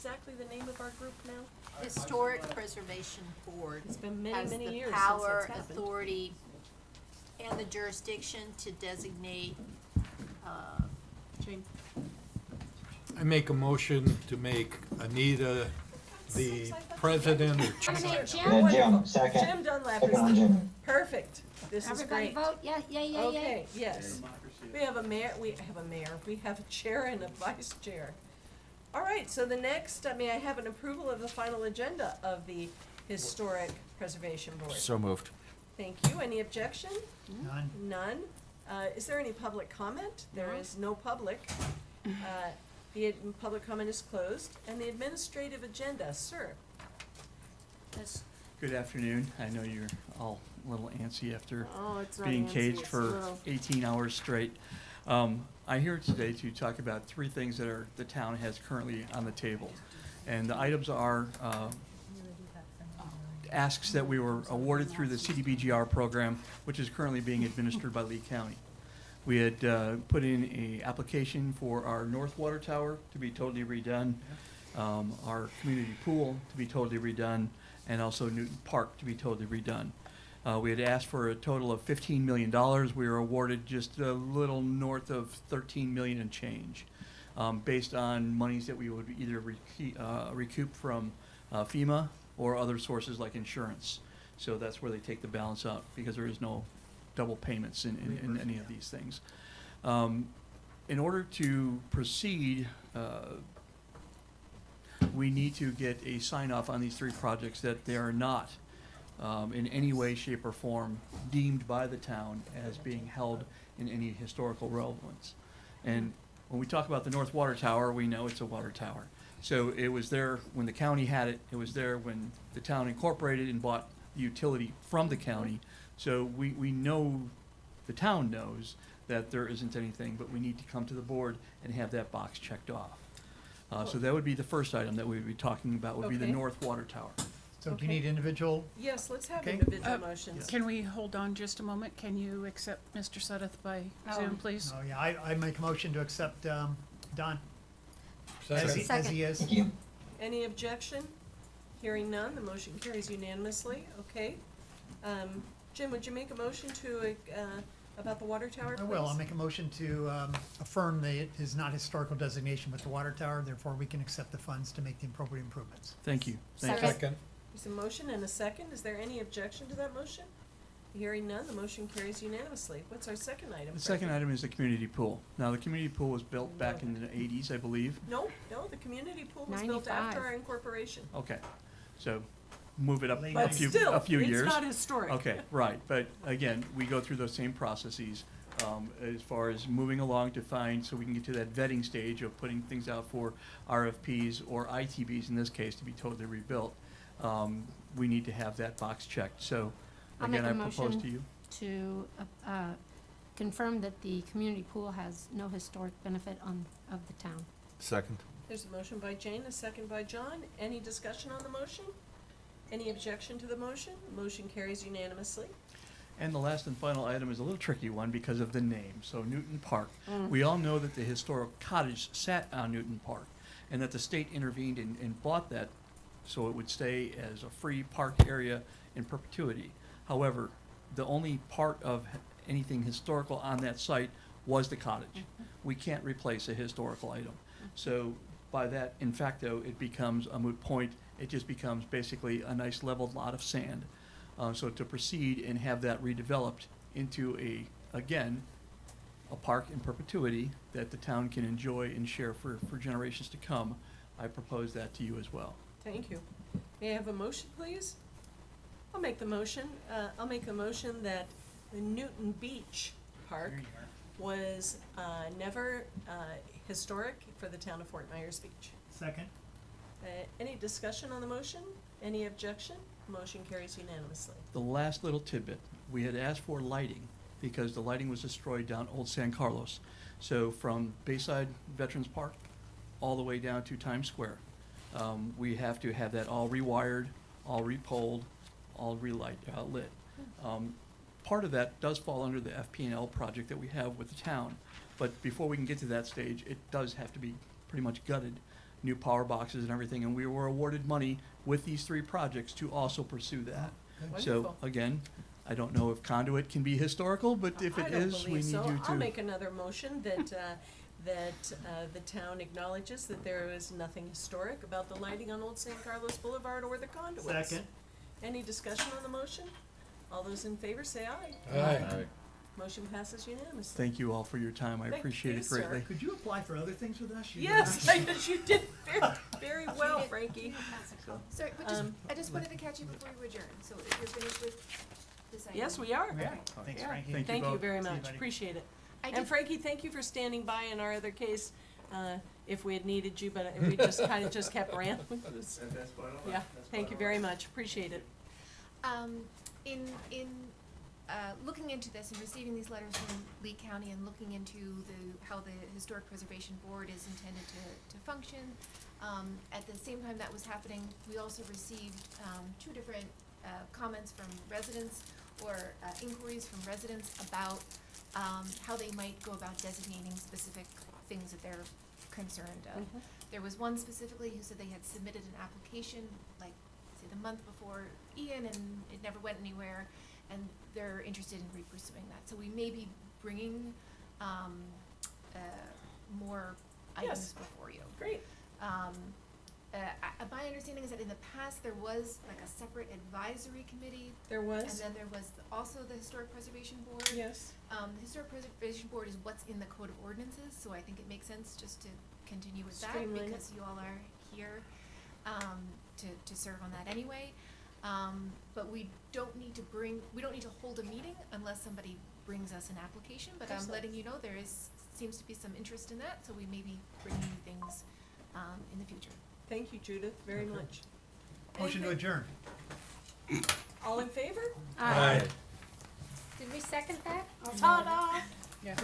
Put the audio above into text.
exactly the name of our group now? Historic Preservation Board It's been many, has many the years since power, that's happened. authority, and the jurisdiction to designate, Jane? I make a motion to make Anita the president or Her name Jim? Yeah, Jim, Wonderful. second. Jim Dunlap Second on is Jim. perfect. This is Everybody great. vote, yeah, yeah, yeah, yeah. Okay, yes. We have a mayor, we have a chair and a vice chair. All right, so the next, may I have an approval of the final agenda of the Historic Preservation Board? So moved. Thank you. Any objection? None? None. Is there any public comment? There No. is no public. The public comment is closed. And the administrative agenda, sir. Yes. Good afternoon. I know you're all a little antsy after Oh, it's not being Nancy, caged it's a for little- 18 hours straight. I'm here today to talk about three things that the town has currently on the table. And the items are asks that we were awarded through the CDBGR program, which is currently being administered by Lee County. We had put in a application for our North Water Tower to be totally redone, our community pool to be totally redone, and also Newton Park to be totally redone. We had asked for a total of $15 million. We were awarded just a little north of $13 million and change, based on monies that we would either recoup from FEMA or other sources like insurance. So that's where they take the balance out, because there is no double payments in any of these things. In order to proceed, we need to get a sign-off on these three projects that they are not in any way, shape, or form deemed by the town as being held in any historical relevance. And when we talk about the North Water Tower, we know it's a water tower. So it was there when the county had it, it was there when the town incorporated and bought the utility from the county. So we know, the town knows that there isn't anything, but we need to come to the board and have that box checked off. So that would be the first item that we would be talking about, would be the Okay. North Water Tower. So do Okay. you need individual? Yes, let's have Okay. individual motions. Can we hold on just a moment? Can you accept Mr. Suddath by Zoom, please? Oh, yeah, I make a motion to accept, Don, as second. he, as Second. he is. Thank you. Any objection? Hearing none, the motion carries unanimously. Okay. Jim, would you make a motion to, about the water tower, I please? will, I'll make a motion to, affirm that it is not historical designation with the water tower, therefore we can accept the funds to make the appropriate improvements. Thank you. Thank you. Second. Second. There's a motion and a second. Is there any objection to that motion? Hearing none, the motion carries unanimously. What's our second item? The second item is the community pool. Now, the community pool was built back in the 80s, I believe. No, the community pool was built 95. after our incorporation. Okay, so move it up Late a But few, still, a few years. it's not historic. Okay, right, but again, we go through those same processes, as far as moving along to find, so we can get to that vetting stage of putting things out for RFPs or ITBs in this case to be totally rebuilt. We need to have that box checked, so I'll make again, a I propose motion to you. to confirm that the community pool has no historic benefit of the town. Second. There's a motion by Jane, a second by John. Any discussion on the motion? Any objection to the motion? Motion carries unanimously. And the last and final item is a little tricky one because of the name, so Newton Park. Mm. We all know that the historic cottage sat on Newton Park, and that the state intervened and bought that so it would stay as a free park area in perpetuity. However, the only part of anything historical on that site was the cottage. We can't replace a historical item. So by that, in fact, though, it becomes a moot point. It just becomes basically a nice leveled lot of sand. So to proceed and have that redeveloped into again, a park in perpetuity that the town can enjoy and share for generations to come, I propose that to you as well. Thank you. May I have a motion, please? I'll make the motion. I'll make the motion that the Newton Beach Park was never historic for the town of Fort Myers Beach. Second? Any discussion on the motion? Any objection? Motion carries unanimously. The last little tidbit, we had asked for lighting because the lighting was destroyed down Old San Carlos. So from Bayside Veterans Park all the way down to Times Square, we have to have that all rewired, all repoled, all lit. Part of that does fall under the FP&L project that we have with the town, but before we can get to that stage, it does have to be pretty much gutted. new power boxes and everything, and we were awarded money with these 3 projects to also pursue that. So, Wonderful. again, I don't know if conduit can be historical, but if it is, we need you I don't believe so. I'll to. make another motion that, the town acknowledges that there is nothing historic about the lighting on Old San Carlos Boulevard or the conduits. Second. Any discussion on the motion? All those in favor say aye. Aye. Motion passes unanimously. Thank you all for your time. I Thank appreciate you, it sir. greatly. Could you apply for other things with us? You did Yes, not- I guess you did very well, Frankie. Sorry, but I just wanted to catch you before you adjourn, so if you're finished with this item. Yes, we are. Yeah, thanks, Yeah. Frankie. Thank you Thank you both. very See you, much, buddy. appreciate it. I And did, Frankie, thank you for standing by in our other case, if we had needed you, but we just kinda just kept rambling. Yeah, thank you very much, appreciate it. in looking into this and receiving these letters from Lee County and looking into how the Historic Preservation Board is intended to function, at the same time that was happening, we also received, 2 different, comments from residents or, inquiries from residents about, how they might go about designating specific things that they're concerned of. Mhm. There was one specifically who said they had submitted an application, like, say, the month before Ian, and it never went anywhere, and they're interested in re-pursuing that. So we may be bringing, more items Yes. before you. Great. My understanding is that in the past, there was like a separate advisory committee, There and was? then there was also the Historic Preservation Board. Yes. The Historic Preservation Board is what's in the Code of Ordinances, so I think it makes sense just to continue with that, Streamline it. because you all are here, to serve on that anyway. But we don't need to hold a meeting unless somebody brings us an application, but I'm Excellent. letting you know seems to be some interest in that, so we may be bringing you things, in the future. Thank you, Judith, very much. Motion to Anything- adjourn. All in favor? Aye. Did we second that? Ta-da! Yeah.